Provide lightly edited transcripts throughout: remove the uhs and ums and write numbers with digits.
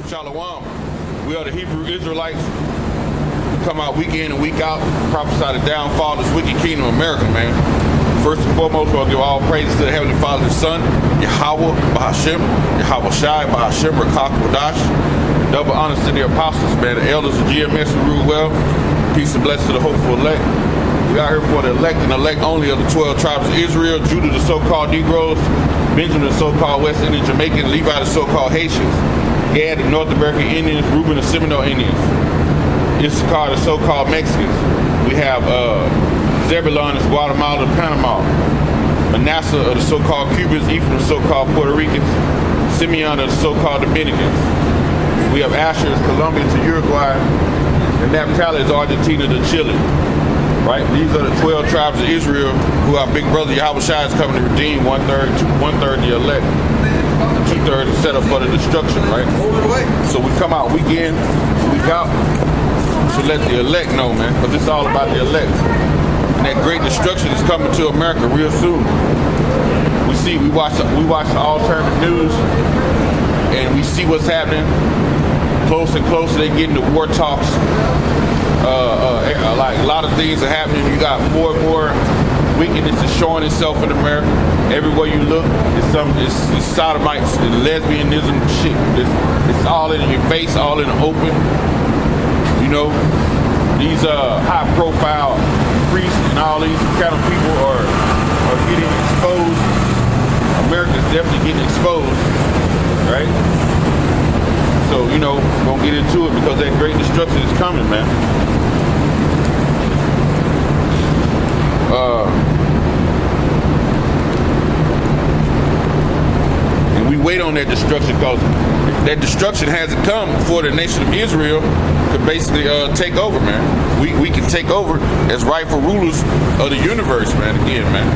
Shalom. We are the Hebrew Israelites. We come out week in and week out, prophesy the downfall of this wicked kingdom of America, man. First and foremost, we'll give all praise to the Heavenly Father and Son, Yahweh, Bahashem, Yahweh Shai, Bahashem, Rakak, Wadash. Double honors to the apostles, man, the elders of GMS who rule well. Peace and blessings to the hopeful elect. We are here for the elect and elect only of the 12 tribes of Israel, Judah, the so-called Negroes, Benjamin, the so-called West Indian Jamaican, Levi, the so-called Haitians, Gad, the North American Indians, Reuben, the Seminole Indians, Issachar, the so-called Mexicans. We have Zebulon, the Guatemala, and Panama, Manasseh, the so-called Cubans, Ephraim, the so-called Puerto Ricans, Simeon, the so-called Dominicans. We have Asher, Colombia to Uruguay, and Naphtali is Argentina to Chile. Right? These are the 12 tribes of Israel who our big brother Yahweh Shai is coming to redeem. One-third the elect. Two-thirds is set up for the destruction, right? So we come out week in, week out to let the elect know, man, because it's all about the elect. And that great destruction is coming to America real soon. We watch the alternative news, and we see what's happening. Closer and closer, they get into war talks. Like a lot of things are happening. You got more and more wickedness is showing itself in America. Everywhere you look, it's sodomites and lesbianism shit. It's all in your face, all in the open. You know, these high-profile priests and all these kind of people are getting exposed. America's definitely getting exposed, right? So, you know, gonna get into it because that great destruction is coming, man. And we wait on that destruction because that destruction hasn't come before the nation of Israel could basically take over, man. We can take over as rightful rulers of the universe, man, again, man.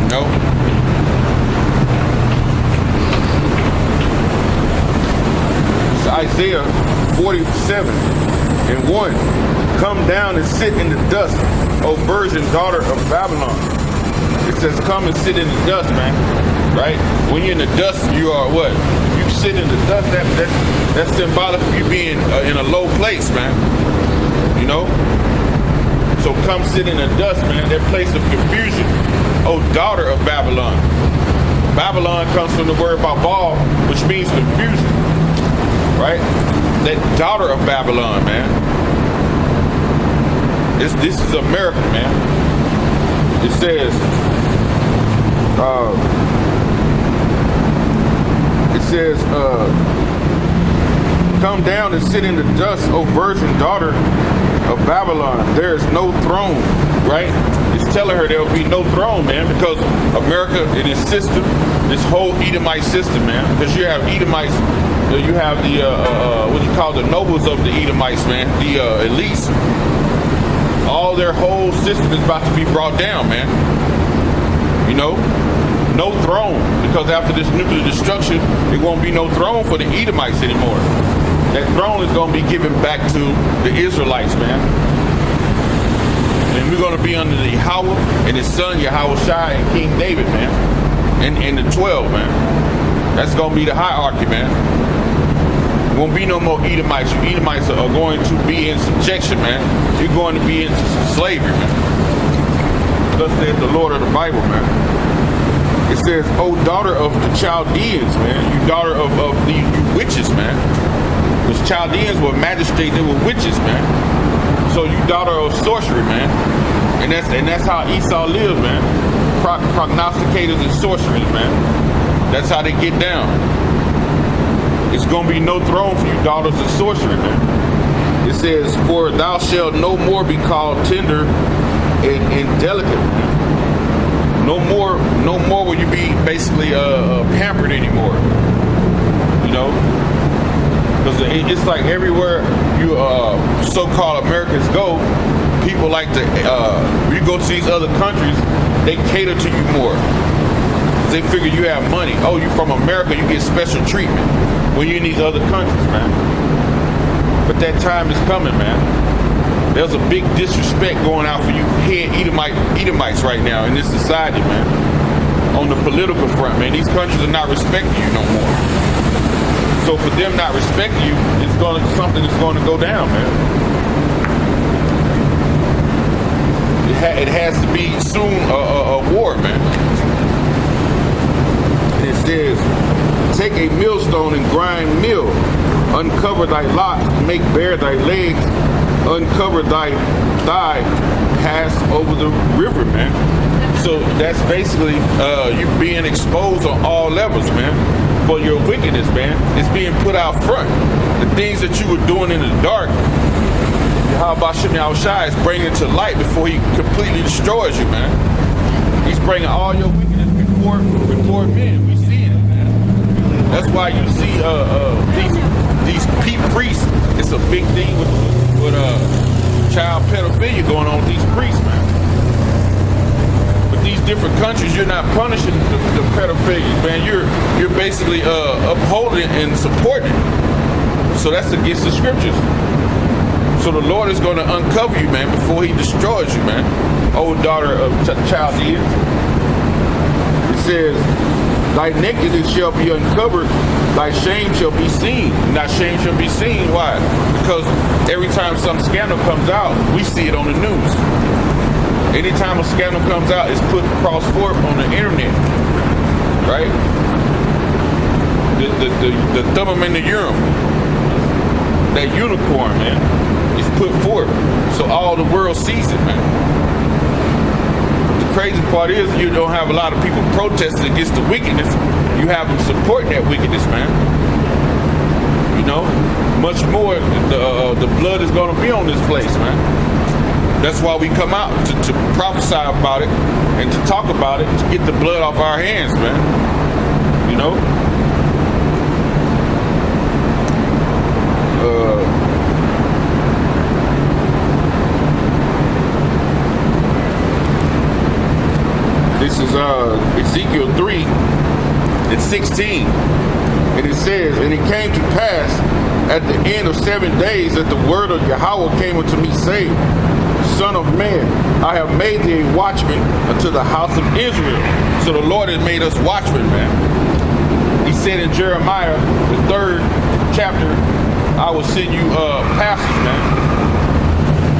You know? Isaiah 47 and 1. Come down and sit in the dust, O virgin daughter of Babylon. It says come and sit in the dust, man. Right? When you're in the dust, you are what? If you sit in the dust, that's symbolic of you being in a low place, man. You know? So come sit in the dust, man. That place of confusion. O daughter of Babylon. Babylon comes from the word Babal, which means confusion. Right? That daughter of Babylon, man. This is America, man. It says, come down and sit in the dust, O virgin daughter of Babylon. There is no throne, right? It's telling her there will be no throne, man, because America and its system, this whole Edomite system, man, because you have Edomites. You have the, what you call the nobles of the Edomites, man, the elites. All their whole system is about to be brought down, man. You know? No throne, because after this nuclear destruction, there won't be no throne for the Edomites anymore. That throne is going to be given back to the Israelites, man. And we're going to be under the Yahweh and his son, Yahweh Shai, and King David, man. And the 12, man. That's going to be the hierarchy, man. Won't be no more Edomites. You Edomites are going to be in subjection, man. You're going to be into slavery, man. Thus says the Lord of the Bible, man. It says, "O daughter of the Chaldeans, man, you daughter of the witches, man." Because Chaldeans were magistrates, they were witches, man. So you daughter of sorcery, man. And that's how Esau lived, man. Prognosticators and sorcerers, man. That's how they get down. It's going to be no throne for you daughters of sorcery, man. It says, for thou shalt no more be called tender and delicate, man. No more will you be basically pampered anymore. You know? Because it's like everywhere you so-called Americans go, people like to, you go to these other countries, they cater to you more. They figure you have money. Oh, you from America, you get special treatment when you're in these other countries, man. But that time is coming, man. There's a big disrespect going out for you head Edomites right now in this society, man. On the political front, man. These countries are not respecting you no more. So for them not respecting you, something is going to go down, man. It has to be soon a war, man. And it says, take a millstone and grind meal, uncover thy locks, make bare thy legs, uncover thy thigh, pass over the river, man. So that's basically you being exposed on all levels, man, for your wickedness, man. It's being put out front. The things that you were doing in the dark, how about Shimmy Al-Shai is bringing it to light before he completely destroys you, man. He's bringing all your wickedness before men. We see it, man. That's why you see these priests. It's a big thing with child pedophilia going on with these priests, man. But these different countries, you're not punishing the pedophilia, man. You're basically upholding and supporting it. So that's against the scriptures. So the Lord is going to uncover you, man, before he destroys you, man. Old daughter of Chaldeans. It says, thy nakedness shall be uncovered, thy shame shall be seen. And thy shame shall be seen. Why? Because every time some scandal comes out, we see it on the news. Anytime a scandal comes out, it's put across forth on the internet. Right? The thumbum in the urim. That unicorn, man, is put forth. So all the world sees it, man. The crazy part is you don't have a lot of people protesting against the wickedness. You have them supporting that wickedness, man. You know, much more the blood is going to be on this place, man. That's why we come out to prophesy about it and to talk about it, to get the blood off our hands, man. You know? This is Ezekiel 3:16. And it says, and it came to pass at the end of 7 days that the word of Yahweh came unto me, saying, Son of man, I have made thee a watchman unto the house of Israel. So the Lord has made us watchmen, man. He said in Jeremiah, the 3rd chapter, I will send you pastors, man,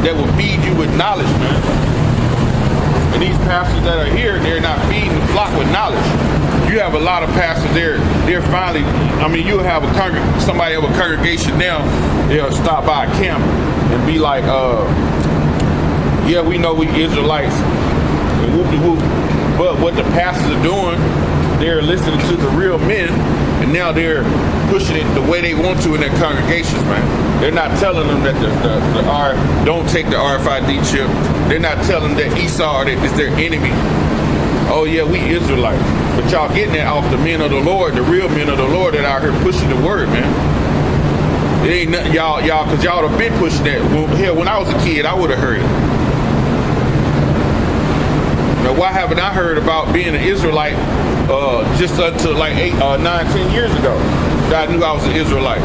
that will feed you with knowledge, man. And these pastors that are here, they're not feeding the flock with knowledge. You have a lot of pastors there. They're finally, I mean, you'll have somebody have a congregation now. They'll stop by a camp and be like, yeah, we know we Israelites, and whoop-de-whoop. But what the pastors are doing, they're listening to the real men, and now they're pushing it the way they want to in their congregations, man. They're not telling them that don't take the RFID chip. They're not telling them that Esau is their enemy. Oh yeah, we Israelites. But y'all getting that off the men of the Lord, the real men of the Lord that out here pushing the word, man. It ain't nothing, y'all, because y'all have been pushing that. Hell, when I was a kid, I would have heard it. Now, why haven't I heard about being an Israelite just until like 8, 9, 10 years ago? I knew I was an Israelite.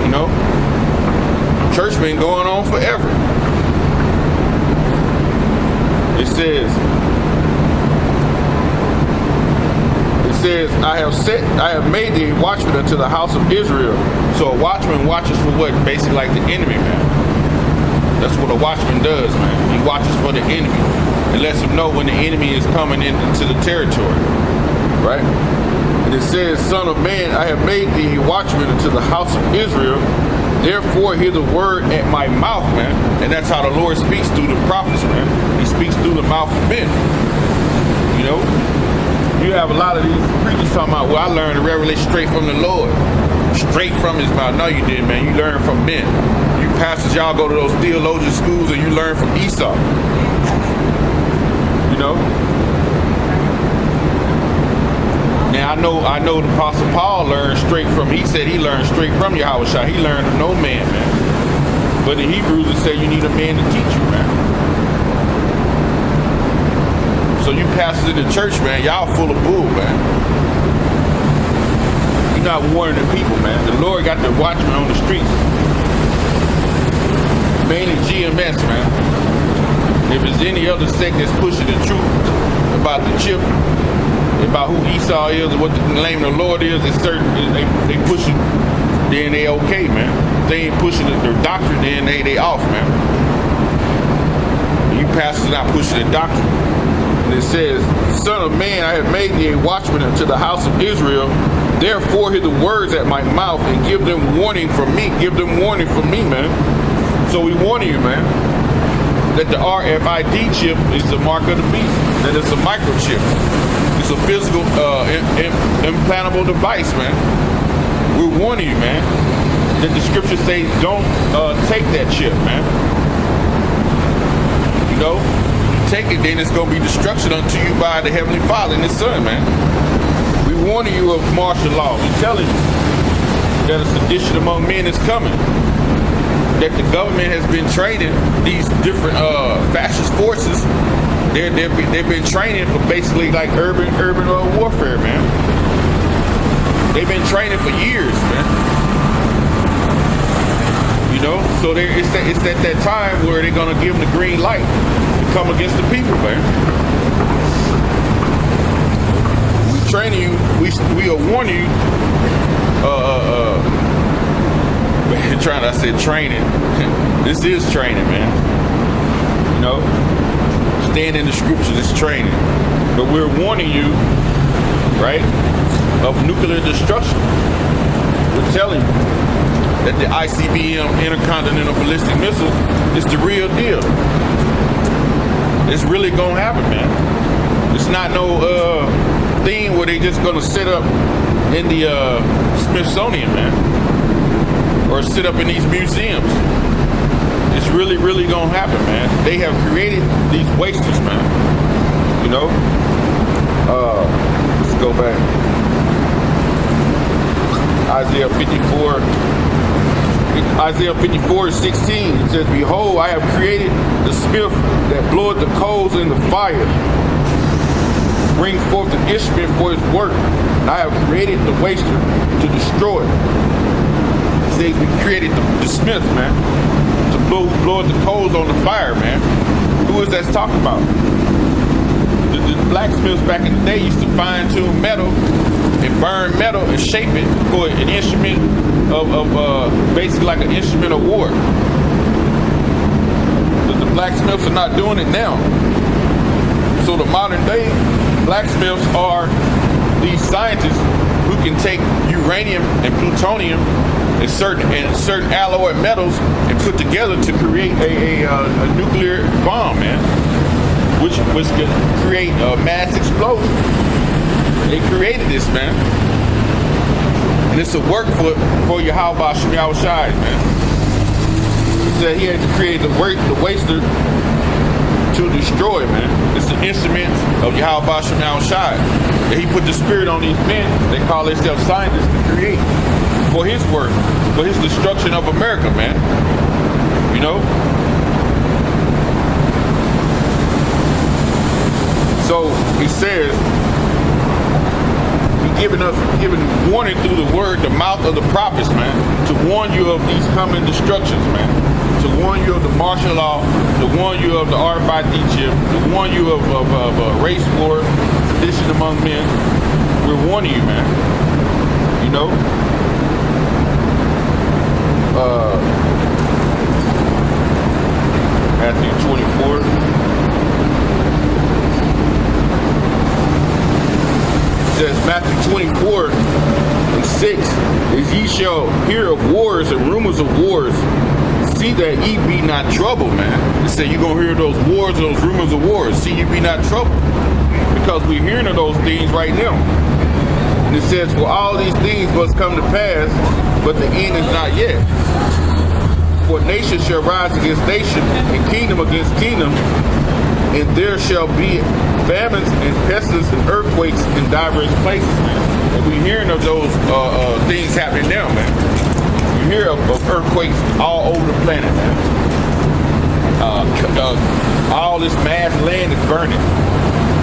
You know? Church been going on forever. It says, I have made thee a watchman unto the house of Israel. So a watchman watches for what? Basically like the enemy, man. That's what a watchman does, man. He watches for the enemy. It lets him know when the enemy is coming into the territory. Right? And it says, Son of man, I have made thee a watchman unto the house of Israel. Therefore hear the word at my mouth, man. And that's how the Lord speaks through the prophets, man. He speaks through the mouth of men. You know? You have a lot of these preachers talking about, well, I learned the revelation straight from the Lord. Straight from his mouth. No, you didn't, man. You learned from men. You pastors, y'all go to those theologian schools and you learn from Esau. You know? Now, I know the Apostle Paul learned straight from, he said he learned straight from Yahweh Shai. He learned from no man, man. But the Hebrews would say you need a man to teach you, man. So you pastors in the church, man, y'all full of bull, man. You're not warning the people, man. The Lord got the watchmen on the streets. Mainly GMS, man. If there's any other sect that's pushing the truth about the chip, about who Esau is and what the name of the Lord is, it's certain they push it, then they okay, man. If they ain't pushing their doctrine, then they off, man. You pastors not pushing the doctrine. And it says, Son of man, I have made thee a watchman unto the house of Israel. Therefore hear the words at my mouth and give them warning from me. Give them warning from me, man. So we warning you, man, that the RFID chip is the mark of the beast. That it's a microchip. It's a physical implantable device, man. We're warning you, man, that the scriptures say don't take that chip, man. You know, take it, then it's going to be destruction unto you by the Heavenly Father and His Son, man. We're warning you of martial law. We're telling you that a sedition among men is coming. That the government has been training these different fascist forces. They've been training for basically like urban warfare, man. They've been training for years, man. You know, so it's at that time where they're gonna give them the green light to come against the people, man. We training you. We are warning you. I said training. This is training, man. You know, staying in the scriptures is training. But we're warning you, right, of nuclear destruction. We're telling you that the ICBM, intercontinental ballistic missile, is the real deal. It's really gonna happen, man. It's not no thing where they just gonna sit up in the Smithsonian, man, or sit up in these museums. It's really, really gonna happen, man. They have created these wasters, man. You know? Let's go back. Isaiah 54:16, it says, Behold, I have created the smith that bloweth the coals in the fire, bring forth an instrument for his work. And I have created the waster to destroy it. It says we created the smith, man, to blow the coals on the fire, man. Who is that talking about? The blacksmiths back in the day used to fine-tune metal and burn metal and shape it for an instrument of basically like an instrument of war. The blacksmiths are not doing it now. So the modern day blacksmiths are these scientists who can take uranium and plutonium and certain alloy metals and put together to create a nuclear bomb, man, which can create a mass explosion. They created this, man, and it's a work for Yahweh Shem Yahushai, man. He said he had to create the waster to destroy, man. It's the instrument of Yahweh Shem Yahushai. And he put the spirit on these men. They call themselves scientists to create for his work, for his destruction of America, man. You know? So he says, giving warning through the word, the mouth of the prophets, man, to warn you of these coming destructions, man, to warn you of the martial law, to warn you of the RFID chip, to warn you of race war, sedition among men. We're warning you, man. You know? Matthew 24. Says Matthew 24:6, is ye shall hear of wars and rumors of wars, see that ye be not troubled, man. It said you're going to hear those wars, those rumors of wars, see ye be not troubled, because we're hearing of those things right now. And it says, for all these things must come to pass, but the end is not yet. For nation shall rise against nation, and kingdom against kingdom, and there shall be famines and pestilence and earthquakes in diverse places, man. And we're hearing of those things happening now, man. You hear of earthquakes all over the planet, man. All this mass land is burning.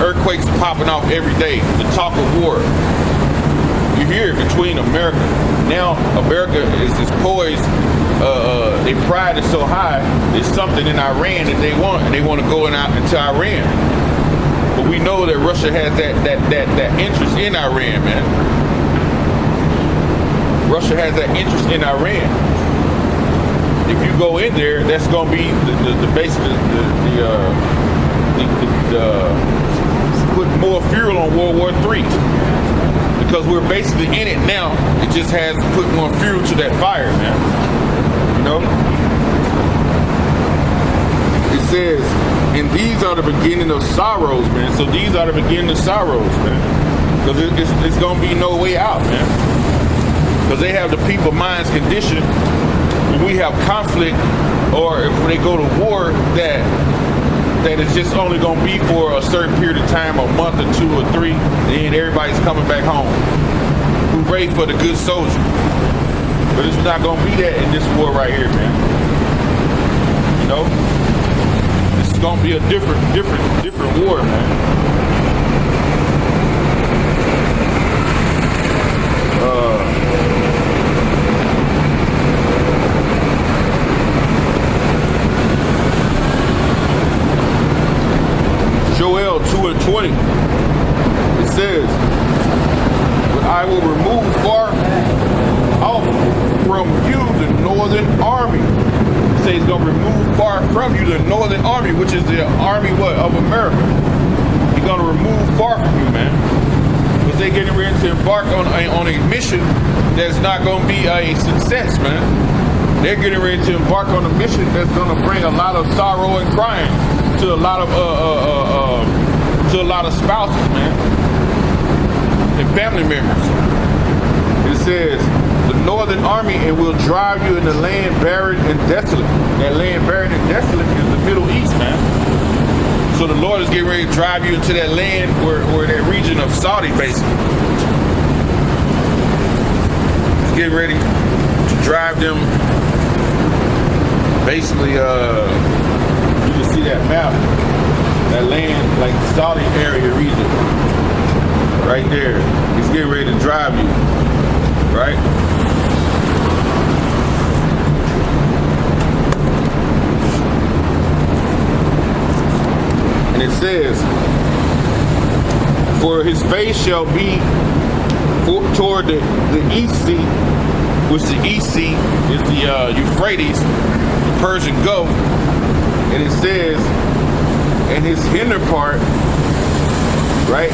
Earthquakes are popping off every day. The talk of war. You hear it between America. Now America is poised. Their pride is so high. There's something in Iran that they want, and they want to go into Iran. But But we know that Russia has that interest in Iran, man. Russia has that interest in Iran. If you go in there, that's going to be the basically put more fuel on World War III, because we're basically in it now. It just has put more fuel to that fire, man. You know. It says, and these are the beginning of sorrows, man. So these are the beginning of sorrows, man. Because it's going to be no way out, man. Because they have the people minds conditioned. When we have conflict, or if they go to war, that it's just only going to be for a certain period of time, a month or 2 or 3, and everybody's coming back home. Hooray for the good soldier. But it's not going to be that in this war right here, man. You know? It's going to be a different war, man. Joel 2:20. It says, "But I will remove far off from you the northern army." It says he's going to remove far from you the northern army, which is the army of America. He's going to remove far from you, man. Because they're getting ready to embark on a mission that's not going to be a success, man. They're getting ready to embark on a mission that's going to bring a lot of sorrow and crying to a lot of spouses, man, and family members. It says, "The northern army, and will drive you in the land barren and desolate." That land barren and desolate is the Middle East, man. So the Lord is getting ready to drive you into that land where that region of Saudi, basically. He's getting ready to drive them. Basically, you can see that map, that land, like the Saudi area region, right there. He's getting ready to drive you, right? And it says, "For his face shall be toward the east sea," which the east sea is the Euphrates, the Persian Gulf. And it says, and his hinder part, right,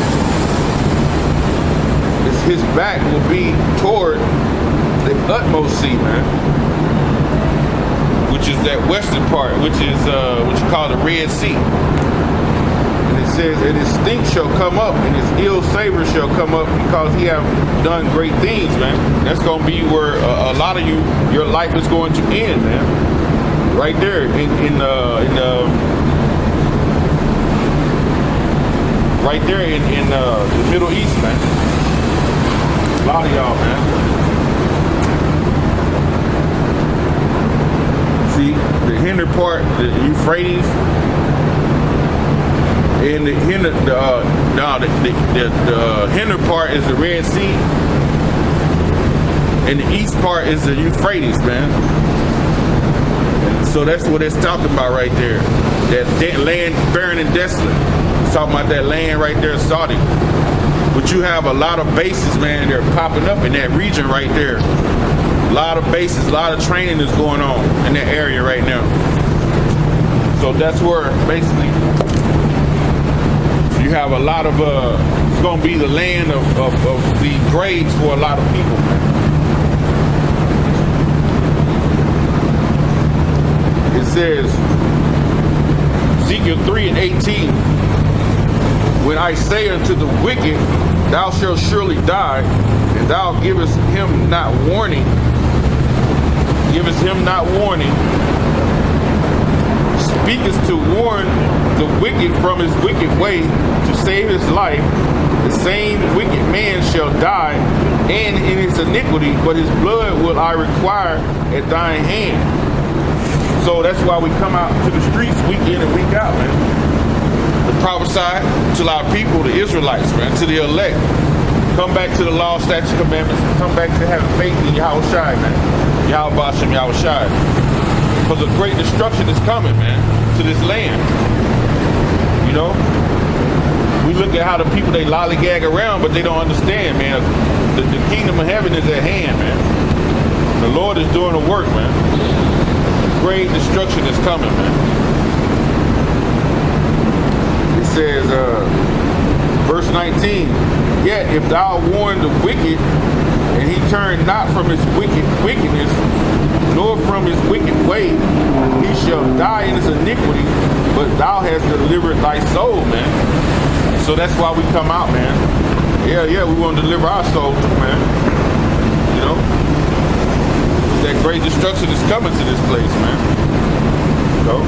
his back will be toward the utmost sea, man, which is that western part, which is what you call the Red Sea. And it says, "And his stink shall come up, and his ill savor shall come up, because he have done great things," man. That's going to be where a lot of your life is going to end, man. Right there right there in the Middle East, man. A lot of y'all, man. See, the hinder part, the Euphrates, and the hinder part is the Red Sea, and the east part is the Euphrates, man. So that's what it's talking about right there. That land barren and desolate. It's talking about that land right there, Saudi. But you have a lot of bases, man, they're popping up in that region right there. A lot of bases, a lot of training is going on in that area right now. So that's where basically you have a lot of, it's going to be the land of the graves for a lot of people, man. It says, Ezekiel 3:18, "When I say unto the wicked, thou shalt surely die, and thou givest him not warning, speakest to warn the wicked from his wicked way, to save his life, the same wicked man shall die, and in his iniquity, but his blood will I require at thine hand." So that's why we come out to the streets week in and week out, man. To prophesy to our people, the Israelites, man, to the elect. Come back to the law, statutes, commandments. Come back to having faith in Yahweh Shai, man. Yahweh Bashem, Yahweh Shai. Because a great destruction is coming, man, to this land. You know? look at how the people, they lollygag around, but they don't understand, man. The kingdom of heaven is at hand, man. The Lord is doing the work, man. Great destruction is coming, man. It says, verse 19, yet if thou warn the wicked, and he turn not from his wickedness, nor from his wicked way, he shall die in his iniquity, but thou hast delivered thy soul, man. So that's why we come out, man. Yeah, we want to deliver our soul too, man. You know? That great destruction is coming to this place, man. So,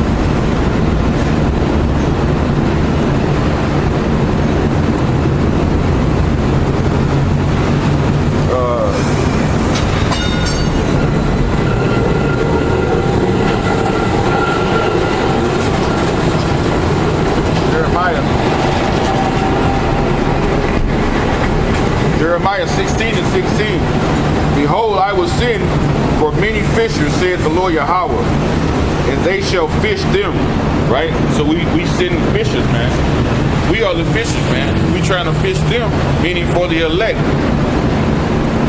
Jeremiah 16 and 16. Behold, I will send for many fishers, saith the Lord Yahweh, and they shall fish them. Right? So we send fishers, man. We are the fishers, man. We trying to fish them, meaning for the elect.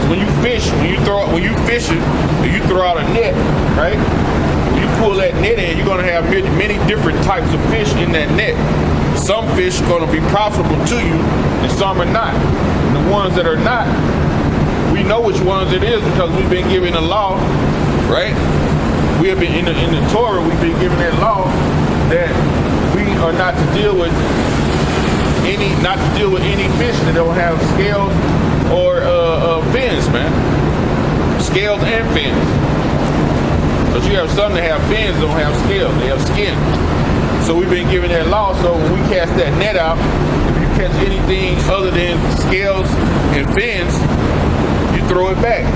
When you fish, when you fish it, you throw out a net, right? When you pull that net in, you're gonna have many different types of fish in that net. Some fish are gonna be profitable to you, and some are not. And the ones that are not, we know which ones it is because we've been given a law, right? We have been in the Torah. We've been given that law that we are not to deal with any fish that don't have scales or fins, man. Scales and fins. But you have some that have fins, don't have scales. They have skin. So we've been given that law. So when we cast that net out, if you catch anything other than scales and fins, you throw it back.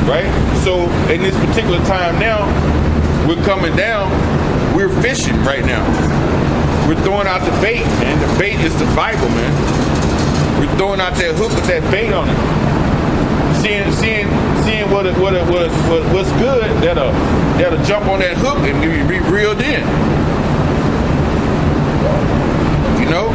Right? So in this particular time now, we're coming down, we're fishing right now. We're throwing out the bait, man. The bait is the Bible, man. We're throwing out that hook with that bait on it. Seeing what's good, that'll jump on that hook and be reeled in. You know?